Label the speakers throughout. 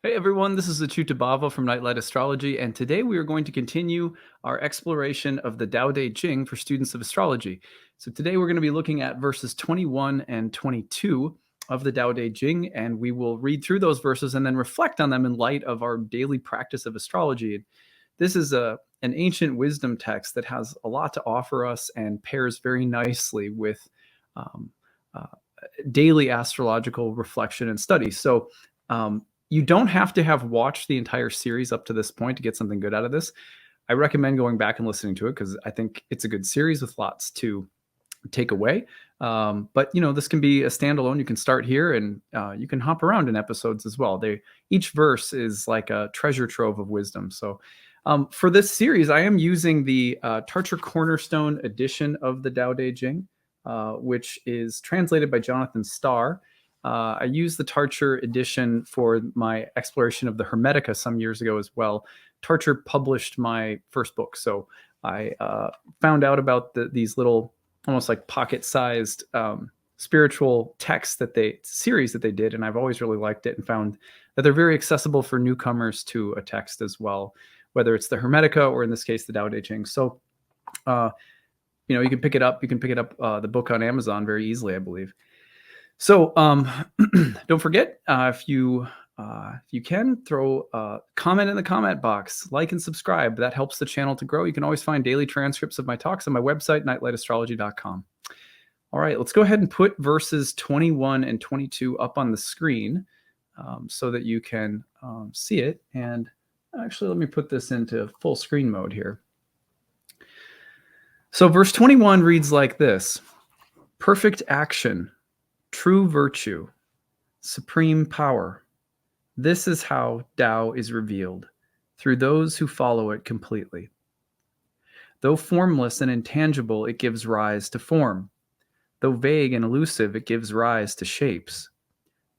Speaker 1: Hey everyone, this is acyuta-bhava from Nightlight Astrology, and today we are going to continue our exploration of the Tao Te Ching for students of astrology. So today we're going to be looking at verses 21 and 22 of the Tao Te Ching, and we will read through those verses and then reflect on them in light of our daily practice of astrology. This is an ancient wisdom text that has a lot to offer us and pairs very nicely with um, uh, daily astrological reflection and study. So you don't have to have watched the entire series up to this point to get something good out of this. I recommend going back and listening to it because I think it's a good series with lots to take away. But this can be a standalone. You can start here and you can hop around in episodes as well. Each verse is like a treasure trove of wisdom. So for this series, I am using the Tarcher Cornerstone edition of the Tao Te Ching, which is translated by Jonathan Starr. I used the Tarcher edition for my exploration of the Hermetica some years ago as well. Tarcher published my first book, so I found out about these little, almost like pocket-sized spiritual texts series that they did, and I've always really liked it and found that they're very accessible for newcomers to a text as well, whether it's the Hermetica or in this case the Tao Te Ching. So, you can pick it up. You can pick it up the book on Amazon very easily, I believe. So don't forget, if you can, throw a comment in the comment box, like and subscribe. That helps the channel to grow. You can always find daily transcripts of my talks on my website, nightlightastrology.com. All right, let's go ahead and put verses 21 and 22 up on the screen so that you can see it. And actually, let me put this into full screen mode here. So verse 21 reads like this: perfect action, true virtue, supreme power. This is how Tao is revealed, through those who follow it completely. Though formless and intangible, it gives rise to form. Though vague and elusive, it gives rise to shapes.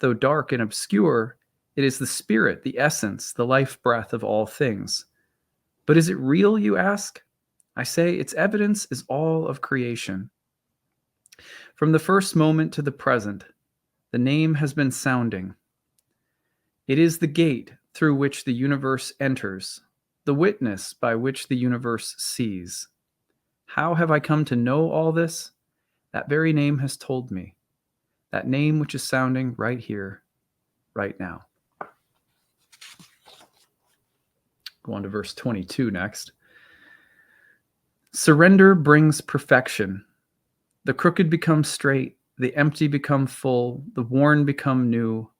Speaker 1: Though dark and obscure, it is the spirit, the essence, the life breath of all things. But is it real, you ask? I say its evidence is all of creation. From the first moment to the present, the name has been sounding. It is the gate through which the universe enters, the witness by which the universe sees. How have I come to know all this? That very name has told me. That name which is sounding right here, right now. Go on to verse 22 next. Surrender brings perfection. The crooked become straight, the empty become full, the worn become new.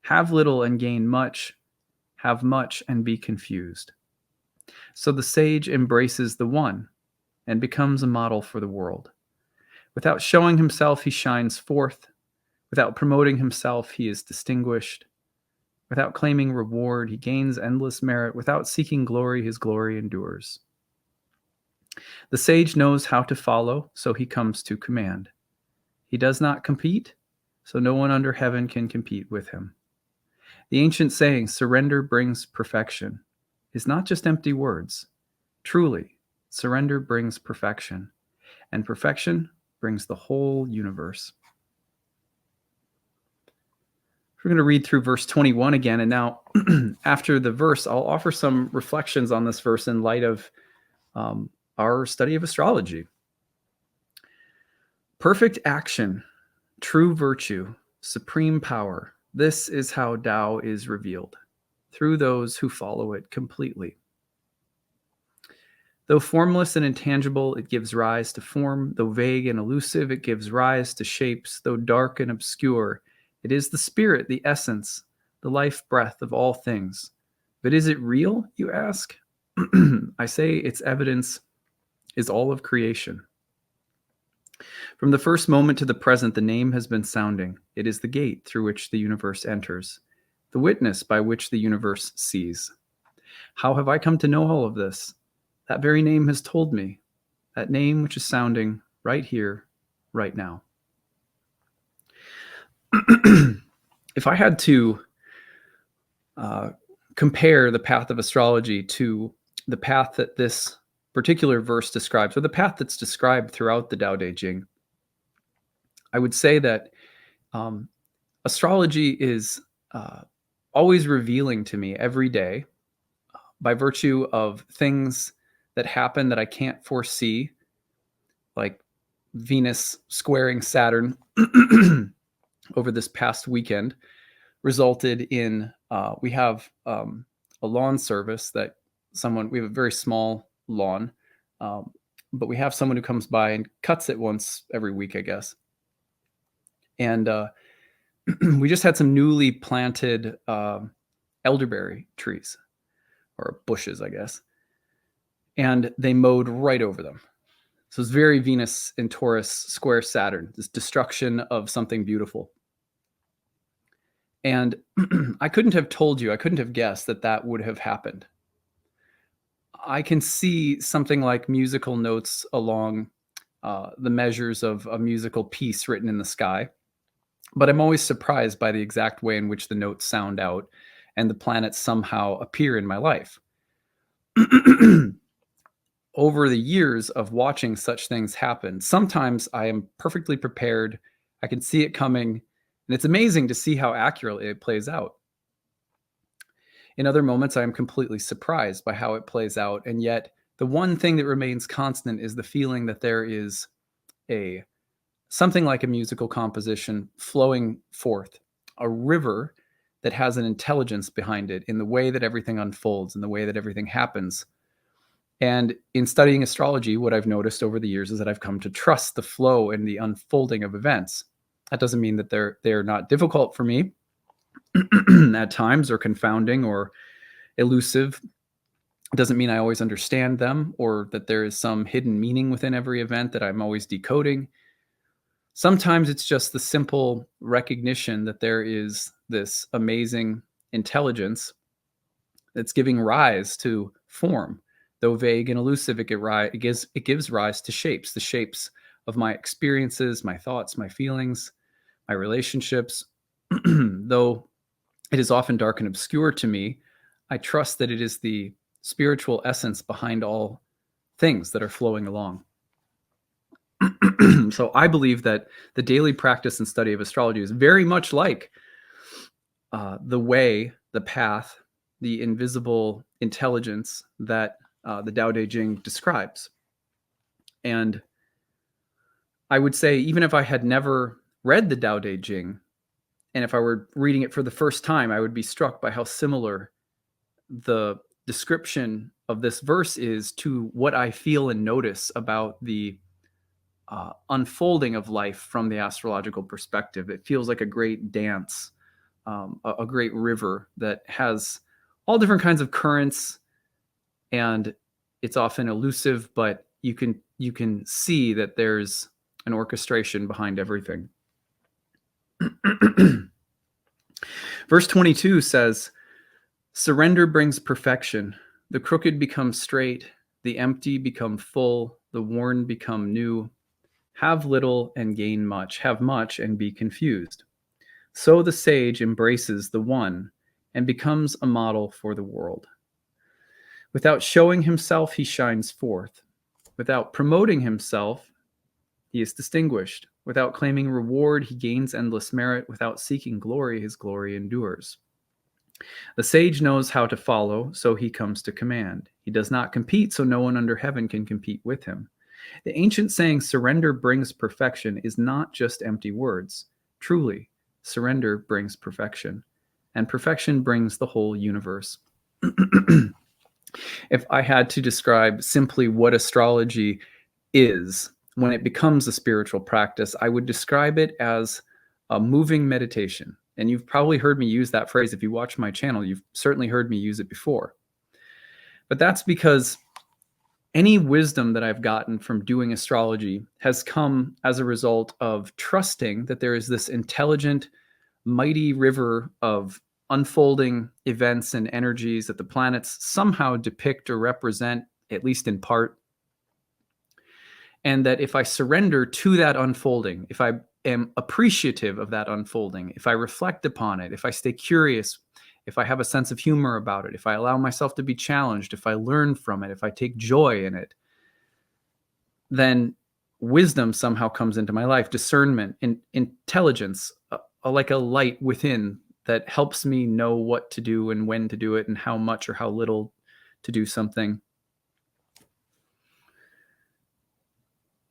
Speaker 1: Have little and gain much, have much and be confused. So the sage embraces the one and becomes a model for the world. Without showing himself, he shines forth. Without promoting himself, he is distinguished. Without claiming reward, he gains endless merit. Without seeking glory, his glory endures. The sage knows how to follow, so he comes to command. He does not compete, so no one under heaven can compete with him. The ancient saying, surrender brings perfection, is not just empty words. Truly, surrender brings perfection, and perfection brings the whole universe. We're going to read through verse 21 again, and now after the verse, I'll offer some reflections on this verse in light of our study of astrology. Perfect action, true virtue, supreme power. This is how Tao is revealed, through those who follow it completely. Though formless and intangible, it gives rise to form. Though vague and elusive, it gives rise to shapes. Though dark and obscure, it is the spirit, the essence, the life breath of all things. But is it real, you ask? I say its evidence is all of creation. From the first moment to the present, the name has been sounding. It is the gate through which the universe enters, the witness by which the universe sees. How have I come to know all of this? That very name has told me, that name which is sounding right here, right now. If I had to compare the path of astrology to the path that this particular verse describes, or the path that's described throughout the Tao Te Ching, I would say that astrology is always revealing to me every day by virtue of things that happen that I can't foresee, like Venus squaring Saturn over this past weekend, resulted in we have a lawn service that we have a very small lawn, but we have someone who comes by and cuts it once every week, I guess. And we just had some newly planted elderberry trees, or bushes, I guess. And they mowed right over them. So it's very Venus in Taurus square Saturn, this destruction of something beautiful. And I couldn't have told you, I couldn't have guessed that that would have happened. I can see something like musical notes along the measures of a musical piece written in the sky, but I'm always surprised by the exact way in which the notes sound out and the planets somehow appear in my life. Over the years of watching such things happen, sometimes I am perfectly prepared. I can see it coming, and it's amazing to see how accurately it plays out. In other moments, I am completely surprised by how it plays out, and yet the one thing that remains constant is the feeling that there is something like a musical composition flowing forth, a river that has an intelligence behind it in the way that everything unfolds, in the way that everything happens. And in studying astrology, what I've noticed over the years is that I've come to trust the flow and the unfolding of events. That doesn't mean that they're not difficult for me at times, or confounding or elusive. It doesn't mean I always understand them, or that there is some hidden meaning within every event that I'm always decoding. Sometimes it's just the simple recognition that there is this amazing intelligence that's giving rise to form. Though vague and elusive, it gives rise to shapes, the shapes of my experiences, my thoughts, my feelings, my relationships. Though it is often dark and obscure to me, I trust that it is the spiritual essence behind all things that are flowing along. So I believe that the daily practice and study of astrology is very much like the way, the path, the invisible intelligence that the Tao Te Ching describes. And I would say, even if I had never read the Tao Te Ching, and if I were reading it for the first time, I would be struck by how similar the description of this verse is to what I feel and notice about the unfolding of life from the astrological perspective. It feels like a great dance, a great river that has all different kinds of currents, and it's often elusive, but you can see that there's an orchestration behind everything. Verse 22 says, "Surrender brings perfection. The crooked become straight, the empty become full, the worn become new. Have little and gain much, have much and be confused. So the sage embraces the one and becomes a model for the world. Without showing himself, he shines forth. Without promoting himself, he is distinguished. Without claiming reward, he gains endless merit. Without seeking glory, his glory endures. The sage knows how to follow, so he comes to command. He does not compete, so no one under heaven can compete with him. The ancient saying, 'Surrender brings perfection,' is not just empty words. Truly, surrender brings perfection, and perfection brings the whole universe." If I had to describe simply what astrology is when it becomes a spiritual practice, I would describe it as a moving meditation. And you've probably heard me use that phrase. If you watch my channel, you've certainly heard me use it before. But that's because any wisdom that I've gotten from doing astrology has come as a result of trusting that there is this intelligent, mighty river of unfolding events and energies that the planets somehow depict or represent, at least in part. And that if I surrender to that unfolding, if I am appreciative of that unfolding, if I reflect upon it, if I stay curious, if I have a sense of humor about it, if I allow myself to be challenged, if I learn from it, if I take joy in it, then wisdom somehow comes into my life, discernment and intelligence, like a light within that helps me know what to do and when to do it and how much or how little to do something.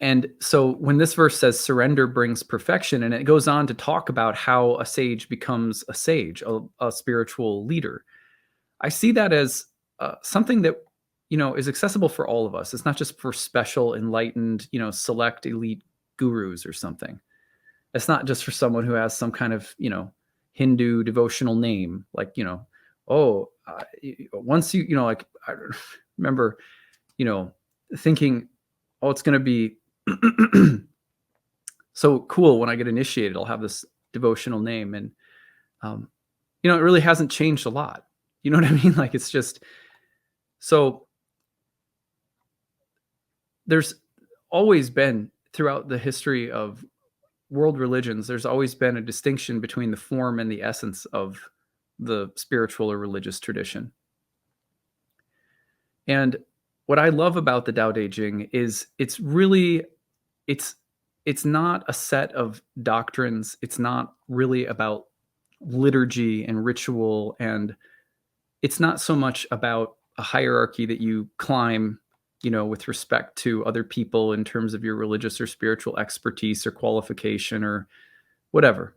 Speaker 1: And so when this verse says surrender brings perfection, and it goes on to talk about how a sage becomes a sage, a spiritual leader, I see that as something that is accessible for all of us. It's not just for special, enlightened, select elite gurus or something. It's not just for someone who has some kind of Hindu devotional name, like once like I remember thinking, oh, it's going to be so cool when I get initiated. I'll have this devotional name, and it really hasn't changed a lot. You know what I mean? Like, it's just so there's always been, throughout the history of world religions, there's always been a distinction between the form and the essence of the spiritual or religious tradition. And what I love about the Tao Te Ching is it's not a set of doctrines. It's not really about liturgy and ritual, and it's not so much about a hierarchy that you climb, with respect to other people in terms of your religious or spiritual expertise or qualification or whatever.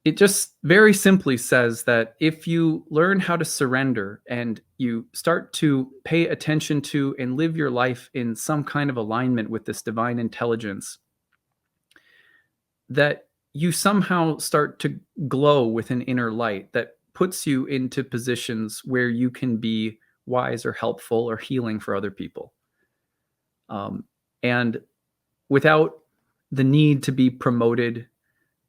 Speaker 1: It just very simply says that if you learn how to surrender and you start to pay attention to and live your life in some kind of alignment with this divine intelligence, that you somehow start to glow with an inner light that puts you into positions where you can be wise or helpful or healing for other people. And without the need to be promoted,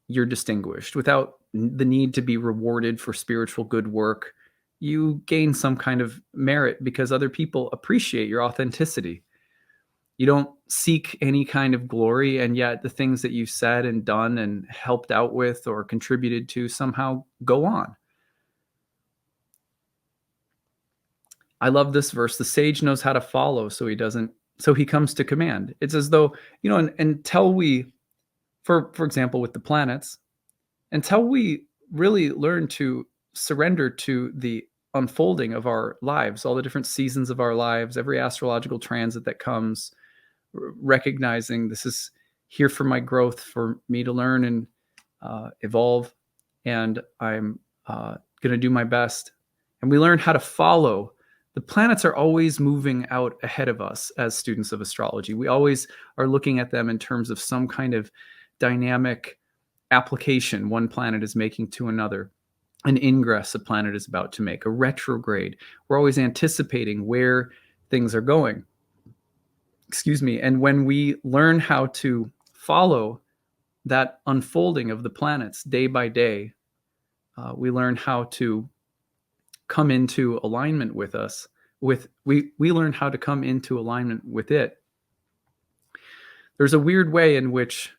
Speaker 1: you're distinguished. Without the need to be rewarded for spiritual good work, you gain some kind of merit because other people appreciate your authenticity. You don't seek any kind of glory, and yet the things that you've said and done and helped out with or contributed to somehow go on. I love this verse. The sage knows how to follow, so he comes to command. It's as though, until we, for example, with the planets, until we really learn to surrender to the unfolding of our lives, all the different seasons of our lives, every astrological transit that comes, recognizing this is here for my growth, for me to learn and evolve, and I'm going to do my best. And we learn how to follow. The planets are always moving out ahead of us as students of astrology. We always are looking at them in terms of some kind of dynamic application one planet is making to another, an ingress a planet is about to make, a retrograde. We're always anticipating where things are going. Excuse me. And when we learn how to follow that unfolding of the planets day by day, we learn how to come into alignment with us. We learn how to come into alignment with it. There's a weird way in which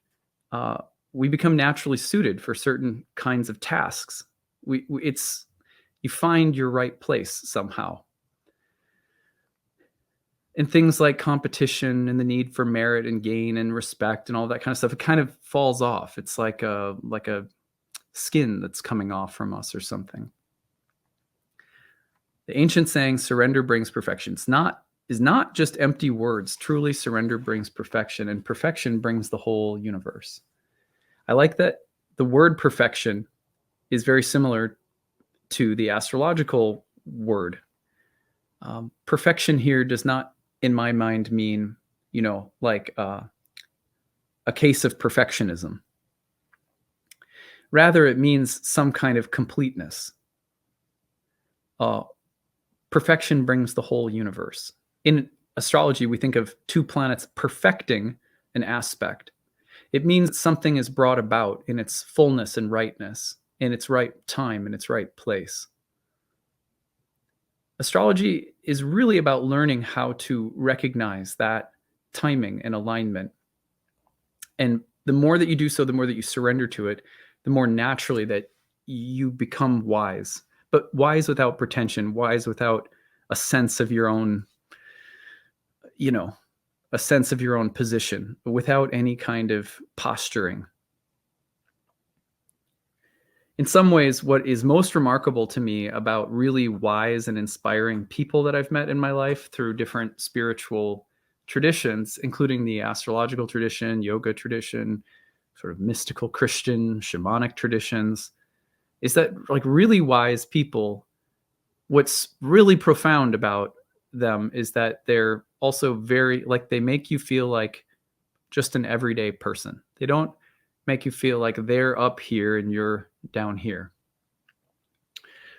Speaker 1: we become naturally suited for certain kinds of tasks. You find your right place somehow. And things like competition and the need for merit and gain and respect and all that kind of stuff, it kind of falls off. It's like a skin that's coming off from us or something. The ancient saying, surrender brings perfection, is not just empty words. Truly, surrender brings perfection, and perfection brings the whole universe. I like that the word perfection is very similar to the astrological word. Perfection here does not, in my mind, mean, like a case of perfectionism. Rather, it means some kind of completeness. Perfection brings the whole universe. In astrology, we think of two planets perfecting an aspect. It means something is brought about in its fullness and rightness, in its right time, in its right place. Astrology is really about learning how to recognize that timing and alignment. And the more that you do so, the more that you surrender to it, the more naturally that you become wise, but wise without pretension, wise without a sense of your own, a sense of your own position without any kind of posturing. In some ways, what is most remarkable to me about really wise and inspiring people that I've met in my life through different spiritual traditions, including the astrological tradition, yoga tradition, sort of mystical Christian, shamanic traditions, is that like really wise people, what's really profound about them is that they're also very, like, they make you feel like just an everyday person. They don't make you feel like they're up here and you're down here.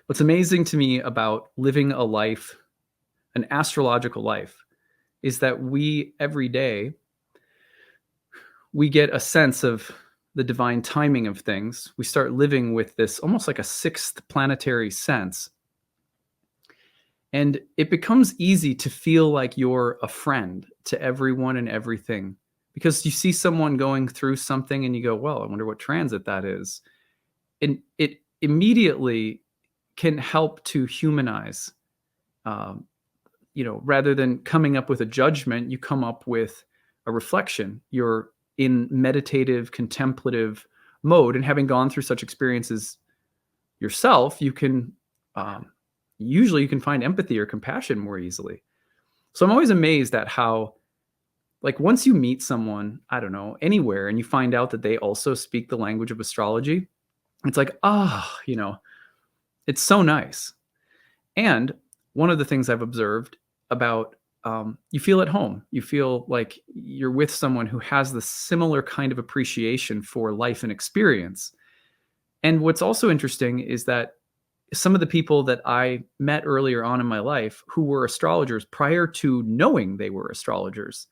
Speaker 1: What's amazing to me about living a life, an astrological life, is that we every day, we get a sense of the divine timing of things. We start living with this almost like a sixth planetary sense. And it becomes easy to feel like you're a friend to everyone and everything, because you see someone going through something and you go, well, I wonder what transit that is. And it immediately can help to humanize. Rather than coming up with a judgment, you come up with a reflection. You're in meditative, contemplative mode. And having gone through such experiences yourself, you can usually you can find empathy or compassion more easily. So I'm always amazed at how, like, once you meet someone, I don't know, anywhere, and you find out that they also speak the language of astrology, it's like, it's so nice. And one of the things I've observed about, you feel at home. You feel like you're with someone who has the similar kind of appreciation for life and experience. And what's also interesting is that some of the people that I met earlier on in my life who were astrologers prior to knowing they were astrologers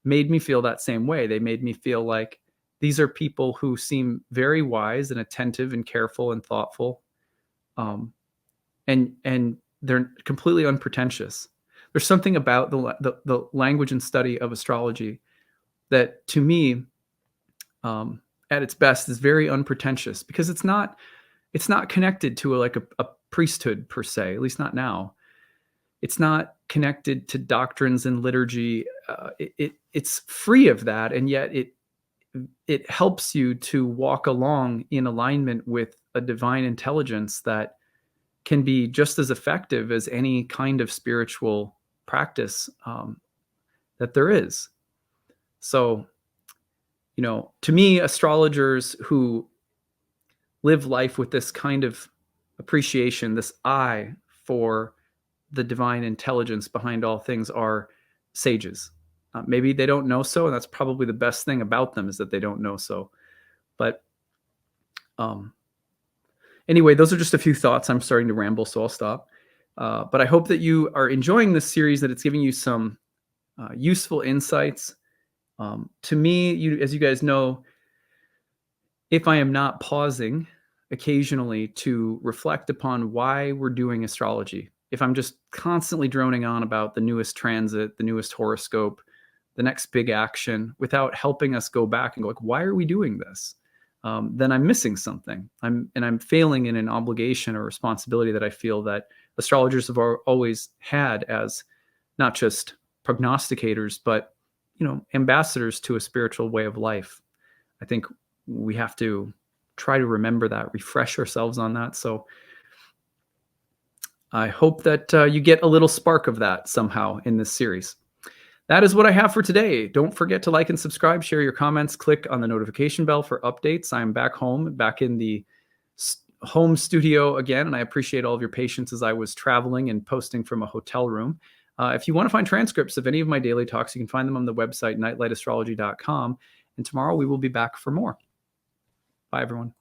Speaker 1: made me feel that same way. They made me feel like these are people who seem very wise and attentive and careful and thoughtful. And they're completely unpretentious. There's something about the language and study of astrology that, to me, at its best, is very unpretentious, because it's not connected to a priesthood per se, at least not now. It's not connected to doctrines and liturgy. It's free of that, and yet it helps you to walk along in alignment with a divine intelligence that can be just as effective as any kind of spiritual practice that there is. So, to me, astrologers who live life with this kind of appreciation, this eye for the divine intelligence behind all things, are sages. Maybe they don't know so, and that's probably the best thing about them, is that they don't know so. But anyway, those are just a few thoughts. I'm starting to ramble, so I'll stop. But I hope that you are enjoying this series, that it's giving you some useful insights. To me, as you guys know, if I am not pausing occasionally to reflect upon why we're doing astrology, if I'm just constantly droning on about the newest transit, the newest horoscope, the next big action, without helping us go back and go, like, why are we doing this? Then I'm missing something. I'm failing in an obligation or responsibility that I feel that astrologers have always had, as not just prognosticators, but ambassadors to a spiritual way of life. I think we have to try to remember that, refresh ourselves on that. So I hope that you get a little spark of that somehow in this series. That is what I have for today. Don't forget to like and subscribe, share your comments, click on the notification bell for updates. I'm back home, back in the home studio again, and I appreciate all of your patience as I was traveling and posting from a hotel room. If you want to find transcripts of any of my daily talks, you can find them on the website, nightlightastrology.com. And tomorrow we will be back for more. Bye, everyone.